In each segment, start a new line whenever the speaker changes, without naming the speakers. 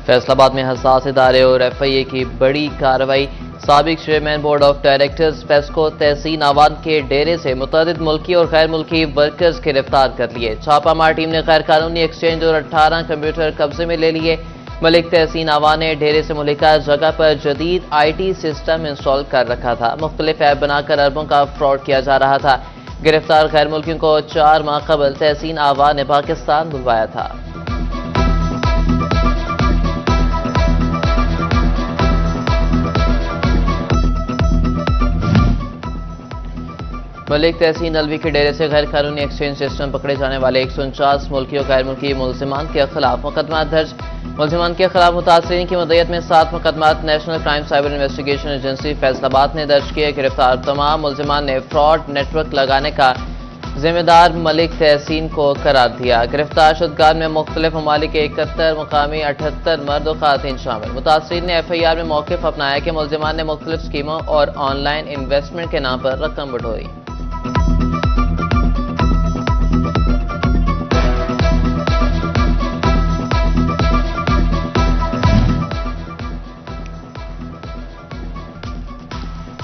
फैसलाबाद में हसास इदारे और FIA की बड़ी कार्रवाई। साबिक chairman board of directors PESCO तहसीन आवान के डेरे से मुतअद्दिद मुल्की और गैर मुल्की वर्कर्स गिरफ्तार कर लिए। छापामार टीम ने गैर कानूनी एक्सचेंज और 18 कंप्यूटर कब्जे में ले लिए। मलिक तहसीन आवान ने डेरे से मुल्का जगह पर जदीद IT सिस्टम इंस्टॉल कर रखा था। मुख्तलिफ ऐप बनाकर अरबों का फ्रॉड किया जा रहा था। गिरफ्तार गैर मुल्कियों को 4 माह कबल तहसीन आवान ने पाकिस्तान बुलवाया था। मलिक तहसीन अलवी के डेरे से गैर कानूनी एक्सचेंज सिस्टम पकड़े जाने वाले 149 मुल्की और गैर मुल्की मुलजिमान के खिलाफ मुकदमा दर्ज। मुलजिमान के खिलाफ मुतासरीन की मुद्दत में 7 मुकदमा national crime cyber investigation agency Faisalabad ने दर्ज किए। गिरफ्तार तमाम मुलजिमान ने फ्रॉड नेटवर्क लगाने का जिम्मेदार मलिक तहसीन को करार दिया। गिरफ्तार शुदगान में मुख्तलिफ ममालिक के 71 मुकामी 78 मर्द और खातन शामिल। मुतासरीन ने FIR में मौक़िफ़ अपनाया कि मुलजिमान ने मुख्तलिफ स्कीमों और ऑनलाइन इन्वेस्टमेंट के नाम पर रकम बटोरी।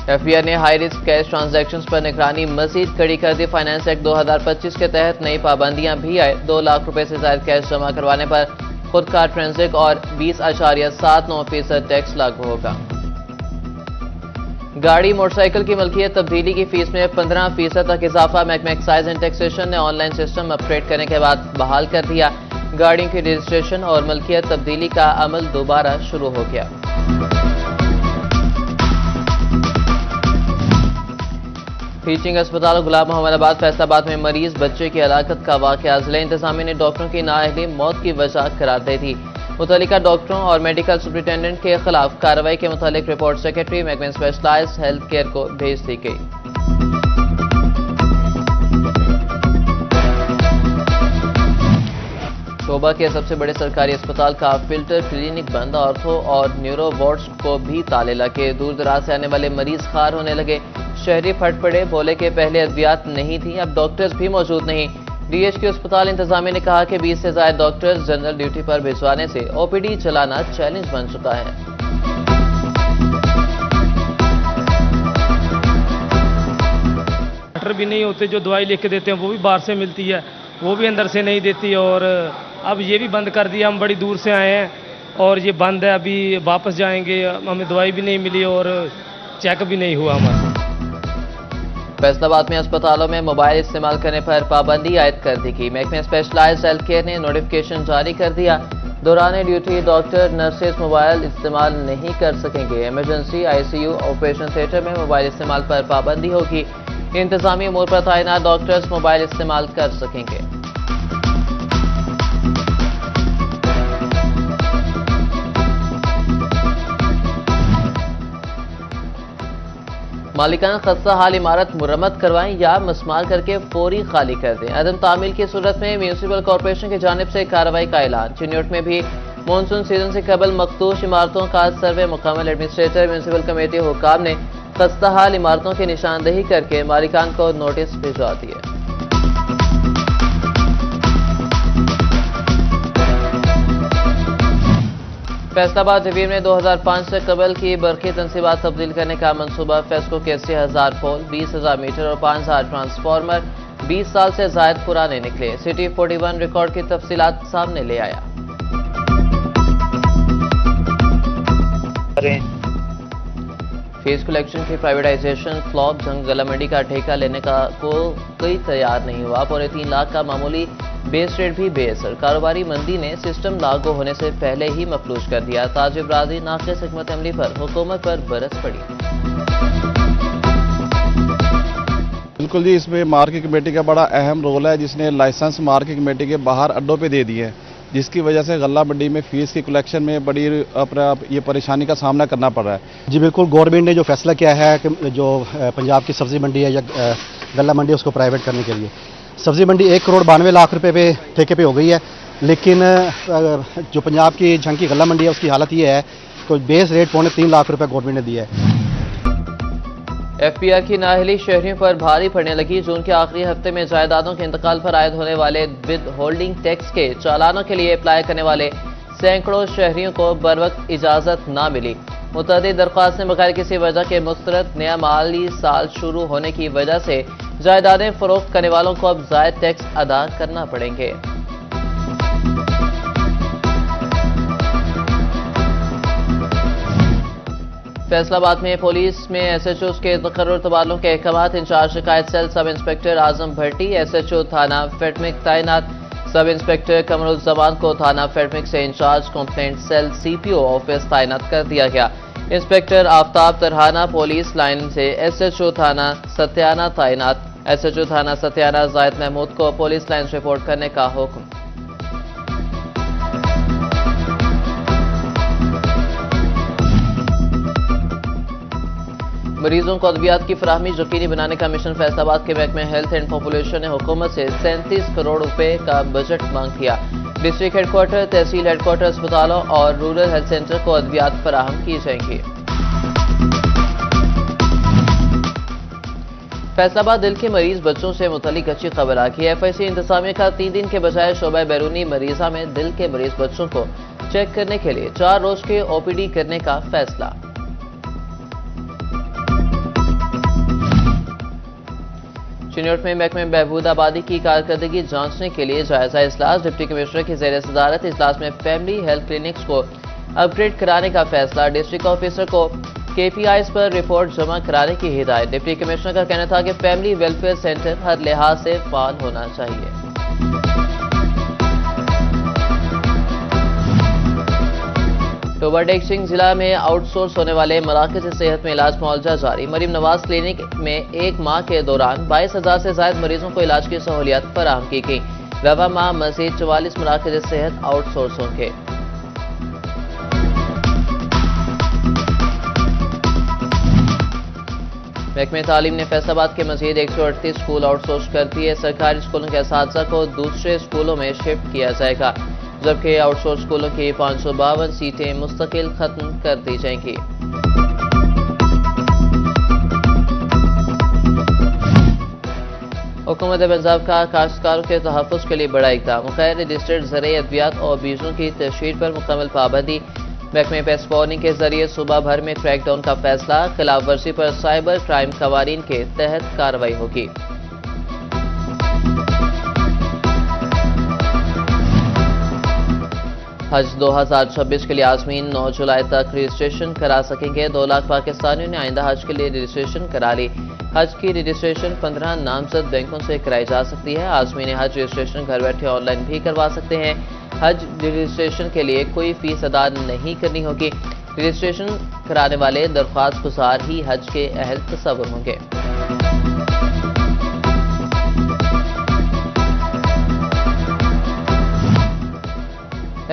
FIR ने हाई रिस्क कैश ट्रांजैक्शंस पर निगरानी मजीद कड़ी कर दी। फाइनेंस एक्ट 2025 के तहत नई पाबंदियां भी आए। 2 लाख रुपए से ज्यादा कैश जमा करवाने पर खुद का ट्रांजिक और 20.79% टैक्स लागू होगा। गाड़ी मोटरसाइकिल की मलकियत तब्दीली की फीस में 15% तक इजाफा। महकमा एक्साइज एंड टैक्सेशन ने ऑनलाइन सिस्टम अपग्रेड करने के बाद बहाल कर दिया। गाड़ियों की रजिस्ट्रेशन और मलकियत तब्दीली का अमल दोबारा शुरू हो गया। टीचिंग अस्पताल गुलाम मोहम्मदाबाद फैसलाबाद में मरीज बच्चे की हलाकत का वाकया। जिला इंतजामिया ने डॉक्टरों की नाअहली मौत की वजह करार दी थी। मुतल्लिका डॉक्टरों और मेडिकल सुपरिटेंडेंट के खिलाफ कार्रवाई के मुतालिक रिपोर्ट सेक्रेटरी महकमा स्पेशलाइज्ड हेल्थ केयर को भेज दी गई। शोबा के सबसे बड़े सरकारी अस्पताल का फिल्टर क्लिनिक बंद। ऑर्थो और न्यूरो वार्ड्स को भी ताले लगे। दूर दराज से आने वाले मरीज खार होने लगे। शहरी फट पड़े, बोले के पहले अद्वियात नहीं थी, अब डॉक्टर्स भी मौजूद नहीं। DHQ अस्पताल इंतजामिया ने कहा कि 20 से ज्यादा डॉक्टर्स जनरल ड्यूटी पर भिजवाने से OPD चलाना चैलेंज बन चुका है।
डॉक्टर भी नहीं होते, जो दवाई लिख के देते हैं वो भी बाहर से मिलती है, वो भी अंदर से नहीं देती। और अब ये भी बंद कर दिया। हम बड़ी दूर से आए हैं और ये बंद है, अभी वापस जाएंगे। हमें दवाई भी नहीं मिली और चेक भी नहीं हुआ हमारा।
फैसलाबाद में अस्पतालों में मोबाइल इस्तेमाल करने पर पाबंदी आयद कर दी गई। महकमा स्पेशलाइज्ड हेल्थ केयर ने नोटिफिकेशन जारी कर दिया। दौरान ड्यूटी डॉक्टर नर्सेज मोबाइल इस्तेमाल नहीं कर सकेंगे। इमरजेंसी ICU ऑपरेशन थिएटर में मोबाइल इस्तेमाल पर पाबंदी होगी। इंतजामी अमूर पर तैनात डॉक्टर्स मोबाइल इस्तेमाल कर सकेंगे। मालिकाना खस्ता हाल इमारत मुरम्मत करवाएं या मस्मार करके फौरी खाली कर दें। अदम तामील की सूरत में म्यूनिसिपल कॉरपोरेशन की जानिब से कार्रवाई का ऐलान। चिन्योट में भी मानसून सीजन से कबल मखदूश इमारतों का सर्वे मुकम्मल। एडमिनिस्ट्रेटर म्यूनिसिपल कमेटी हुकाम ने खस्ता हाल इमारतों की निशानदेही करके मालिकान को नोटिस भिजवा दिए। फैसलाबाद डिवीजन में 2005 से कबल की बरकी तनसीबात तब्दील करने का मंसूबा। फेस्को के 80,000 पोल, 20,000 मीटर और 5,000 ट्रांसफार्मर 20 साल से जायद पुराने निकले। सिटी 41 रिकॉर्ड की तफसीलात सामने ले आया। फीस कलेक्शन की प्राइवेटाइजेशन फ्लॉप। जंग गला मंडी का ठेका लेने का कोई तैयार नहीं हुआ। 3.25 लाख का मामूली बेस रेट भी बेअसर। कारोबारी मंदी ने सिस्टम लागू होने से पहले ही मफलूज कर दिया। ताजिर बरादरी नाक़िस हिकमत अमली पर हुकूमत पर बरस पड़ी।
बिल्कुल जी, इसमें मार्केट कमेटी का बड़ा अहम रोल है, जिसने लाइसेंस मार्केट कमेटी के बाहर अड्डों पे दे दिए हैं, जिसकी वजह से गल्ला मंडी में फीस की कलेक्शन में बड़ी ये परेशानी का सामना करना पड़ रहा है।
जी बिल्कुल, गवर्नमेंट ने जो फैसला किया है कि जो पंजाब की सब्जी मंडी है या गल्ला मंडी उसको प्राइवेट करने के लिए, सब्जी मंडी 1 करोड़ 92 लाख रुपए पे ठेके पे हो गई है। लेकिन जो पंजाब की झंग की गल्ला मंडी है उसकी हालत ये है कि बेस रेट 3.25 लाख रुपए गवर्नमेंट ने दिया है।
FPR की नाअहली शहरियों पर भारी पड़ने लगी। जून के आखिरी हफ्ते में जायदादों के इंतकाल पर आयद होने वाले विद होल्डिंग टैक्स के चालानों के लिए अप्लाई करने वाले सैकड़ों शहरियों को बरवक्त इजाजत ना मिली। मुतअद्दिद दरख्वास्तें बगैर किसी वजह के मुस्तरद। नया माली साल शुरू होने की वजह से जायदादें फरोख्त करने वालों को अब जायद टैक्स अदा करना पड़ेंगे। फैसलाबाद में पुलिस में एसएचओ के तकर्रुर तबादलों के अहकामात। इंचार्ज शिकायत सेल सब इंस्पेक्टर आजम भट्टी एसएचओ थाना फेटमिक तैनात। सब इंस्पेक्टर कमरुज्जमान को थाना फेटमिक से incharge complaint cell CPO office तैनात कर दिया गया। इंस्पेक्टर आफ्ताब तरहाना पुलिस लाइन से एसएचओ थाना सत्याना तैनात। एसएचओ थाना सत्याना जायद महमूद को पुलिस लाइन रिपोर्ट करने का हुक्म। मरीजों को अद्वियात की फराहमी यकीनी बनाने का मिशन। फैसलाबाद के महकमे हेल्थ एंड पॉपुलेशन ने हुकूमत से 37 करोड़ रुपए का बजट मांग किया। डिस्ट्रिक्ट हेडक्वार्टर, तहसील हेडक्वार्टर, अस्पतालों और रूरल हेल्थ सेंटर को अद्वियात फराहम की जाएंगी। फैसलाबाद दिल के मरीज बच्चों से मुतल्लिक अच्छी खबर आ गई है। FIC इंतजामिया का 3 दिन के बजाय शोबा बैरूनी मरीजा में दिल के मरीज बच्चों को चेक करने के लिए 4 रोज के OPD करने का फैसला। चिन्योट में महकमे बहबूद आबादी की कारकर्दगी जांचने के लिए जायजा इजलास। डिप्टी कमिश्नर की ज़ेर सदारत इजलास में फैमिली हेल्थ क्लिनिक्स को अपग्रेड कराने का फैसला। डिस्ट्रिक्ट ऑफिसर को KPIs पर रिपोर्ट जमा कराने की हिदायत। डिप्टी कमिश्नर का कहना था कि फैमिली वेलफेयर सेंटर हर लिहाज से फाल होना चाहिए। टोबा सिंह जिला में आउटसोर्स होने वाले मराकज़ सेहत में इलाज मुआवजा जारी। मरीम नवाज क्लिनिक में 1 माह के दौरान 22,000 से ज्यादा मरीजों को इलाज की सहूलियत फराहम की गई। रवा माह मजीद 44 मराकज़ सेहत आउटसोर्स होंगे। महकमे तालीम ने फैसलाबाद के मजीद 138 स्कूल आउटसोर्स कर दिए। सरकारी स्कूलों के असातिज़ा को दूसरे स्कूलों में शिफ्ट किया जाएगा, जबकि आउटसोर्स स्कूलों की 552 सीटें मुस्तकिल खत्म कर दी जाएंगी। हुकूमत पंजाब का काश्तकारों के तहफ़्फ़ुज़ के लिए बड़ा इक़दाम। गैर रजिस्टर्ड ज़राए अद्वियात और बीजों की तशहीर पर मुकम्मल पाबंदी। महकमे पेस्टपोर्निंग के जरिए सूबा भर में क्रैकडाउन का फैसला। खिलाफ वर्जी पर साइबर क्राइम कवानीन के तहत कार्रवाई होगी। हज 2026 के लिए आज़मीन 9 जुलाई तक रजिस्ट्रेशन करा सकेंगे। 2 लाख पाकिस्तानियों ने आइंदा हज के लिए रजिस्ट्रेशन करा ली। हज की रजिस्ट्रेशन 15 नामजद बैंकों से कराई जा सकती है। आज़मीन हज रजिस्ट्रेशन घर बैठे ऑनलाइन भी करवा सकते हैं। हज रजिस्ट्रेशन के लिए कोई फीस अदा नहीं करनी होगी। रजिस्ट्रेशन कराने वाले दरख्वास्त गुजार ही हज के अहल तस्वुर होंगे।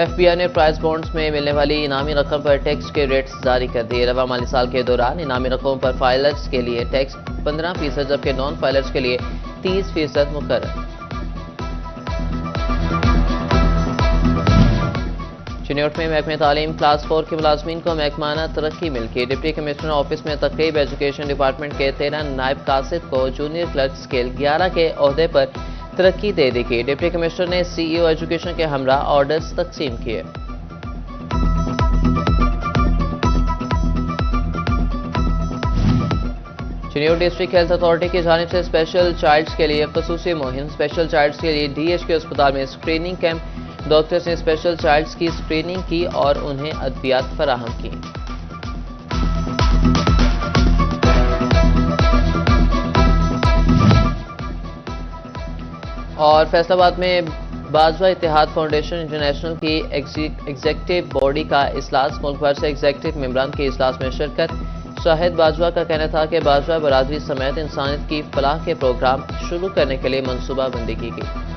FBI ने प्राइस बॉन्ड्स में मिलने वाली इनामी रकम पर टैक्स के रेट्स जारी कर दिए। रवा माली साल के दौरान इनामी रकमों पर फाइलर्स के लिए टैक्स 15%, जबकि नॉन फाइलर्स के लिए 30% मुकर्रर। चिन्योट में महकमे तालीम क्लास 4 के मुलाजमीन को महकमाना तरक्की मिल गई। डिप्टी कमिश्नर ऑफिस में तकरीब। एजुकेशन डिपार्टमेंट के 13 नायब कासिद को जूनियर क्लर्क स्केल 11 के ओहदे पर तरक्की दे दी गई। डिप्टी कमिश्नर ने CEO एजुकेशन के हमरा ऑर्डर्स तकसीम किए। चिन्योट डिस्ट्रिक्ट हेल्थ अथॉरिटी की जानिब से स्पेशल चाइल्ड्स के लिए खसूसी मुहिम। स्पेशल चाइल्ड्स के लिए DHQ अस्पताल में स्क्रीनिंग कैंप। डॉक्टर्स ने स्पेशल चाइल्ड्स की स्क्रीनिंग की और उन्हें अद्वियात फराहम की। और फैसलाबाद में बाजवा इत्तेहाद फाउंडेशन इंटरनेशनल की एग्जीक्यूटिव बॉडी का इजलास। मुल्क भर से एग्जीक्यूटिव मेंबरान के इजलास में शिरकत। शाहिद बाजवा का कहना था कि बाजवा बरादरी समेत इंसानियत की फलाह के प्रोग्राम शुरू करने के लिए मनसूबाबंदी की गई।